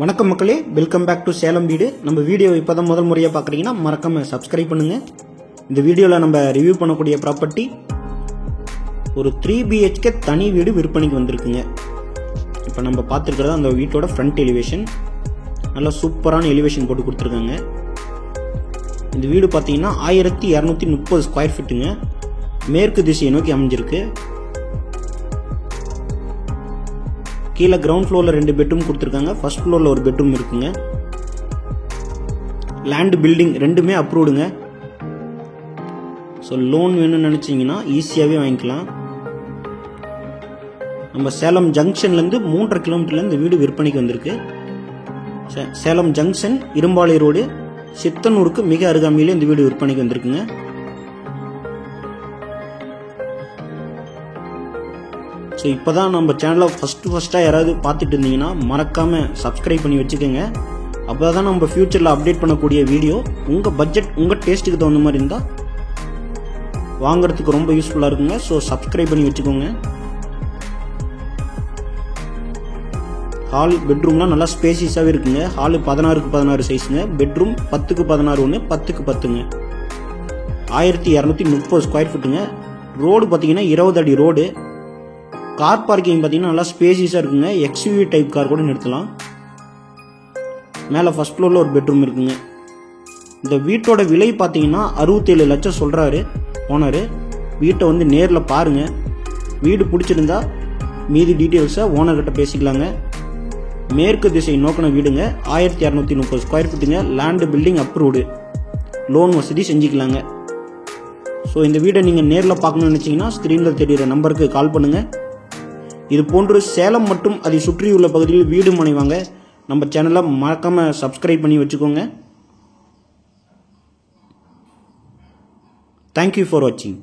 வணக்கம் மக்களே, welcome back to Salem வீடு. நம்ம வீடியோ இப்போதான் முதல் முறையாக பார்க்குறீங்கன்னா மறக்காம சப்ஸ்கிரைப் பண்ணுங்க. இந்த வீடியோவில் நம்ம ரிவ்யூ பண்ணக்கூடிய ப்ராப்பர்ட்டி ஒரு 3 BHK தனி வீடு விற்பனைக்கு வந்திருக்குங்க. இப்போ நம்ம பார்த்துருக்கிறது அந்த வீட்டோட ஃப்ரண்ட் எலிவேஷன். நல்லா சூப்பரான எலிவேஷன் போட்டு கொடுத்துருக்காங்க. இந்த வீடு பார்த்தீங்கன்னா 1230 ஸ்கொயர் ஃபீட்டுங்க. மேற்கு திசையை நோக்கி அமைஞ்சிருக்கு. கீழே கிரவுண்ட் ஃப்ளோரில் 2 பெட்ரூம் கொடுத்துருக்காங்க. ஃபர்ஸ்ட் ஃப்ளோரில் ஒரு பெட்ரூம் இருக்குங்க. லேண்ட் பில்டிங் ரெண்டுமே அப்ரூவ்டுங்க. ஸோ லோன் வேணும்னு நினச்சிங்கன்னா ஈஸியாகவே வாங்கிக்கலாம். நம்ம சேலம் ஜங்ஷன்லேருந்து 3.5 கிலோமீட்டரில் இந்த வீடு விற்பனைக்கு வந்திருக்கு. சேலம் ஜங்ஷன், இரும்பாலை ரோடு, சித்தனூருக்கு மிக அருகாமையிலே இந்த வீடு விற்பனைக்கு வந்திருக்குங்க. ஸோ இப்போ தான் நம்ம சேனலை ஃபஸ்ட்டாக யாராவது பார்த்துட்டு இருந்தீங்கன்னா மறக்காமல் சப்ஸ்கிரைப் பண்ணி வச்சுக்கோங்க. அப்போ தான் நம்ம ஃப்யூச்சரில் அப்டேட் பண்ணக்கூடிய வீடியோ உங்கள் பட்ஜெட், உங்கள் டேஸ்ட்டுக்கு தகுந்த மாதிரி இருந்தால் வாங்குறதுக்கு ரொம்ப யூஸ்ஃபுல்லாக இருக்குங்க. ஸோ சப்ஸ்கிரைப் பண்ணி வச்சுக்கோங்க. ஹால், பெட்ரூம்லாம் நல்லா ஸ்பேசியஸாகவே இருக்குங்க. ஹாலு 16க்கு 16 சைஸுங்க. பெட்ரூம் 10க்கு 16 ஒன்று, 10க்கு 10ங்க. 1230 ஸ்கொயர் ஃபீட்டுங்க. ரோடு பார்த்தீங்கன்னா 20 அடி ரோடு. கார் பார்க்கிங் பார்த்தீங்கன்னா நல்லா ஸ்பேசியஸாக இருக்குங்க. XUV டைப் கார் கூட நிறுத்தலாம். மேலே ஃபர்ஸ்ட் ஃப்ளோரில் ஒரு பெட்ரூம் இருக்குங்க. இந்த வீட்டோட விலை பார்த்தீங்கன்னா 67 லட்சம் சொல்கிறாரு ஓனரு. வீட்டை வந்து நேரில் பாருங்கள். வீடு பிடிச்சிருந்தா மீதி டீட்டெயில்ஸை ஓனர்கிட்ட பேசிக்கலாங்க. மேற்கு திசை நோக்கின வீடுங்க. 1230 ஸ்கொயர் ஃபீட்டுங்க. Land building approved. லோன் வசதி செஞ்சுக்கலாங்க. ஸோ இந்த வீடை நீங்கள் நேரில் பார்க்கணும்னு நினச்சிங்கன்னா ஸ்க்ரீனில் தெரிகிற நம்பருக்கு கால் பண்ணுங்கள். இது போன்று சேலம் மற்றும் அதை சுற்றியுள்ள பகுதியில் வீடு மனை வாங்க நம்ம சேனலை மறக்காமல் சப்ஸ்கிரைப் பண்ணி வச்சுக்கோங்க. தேங்க்யூ ஃபார் வாட்சிங்.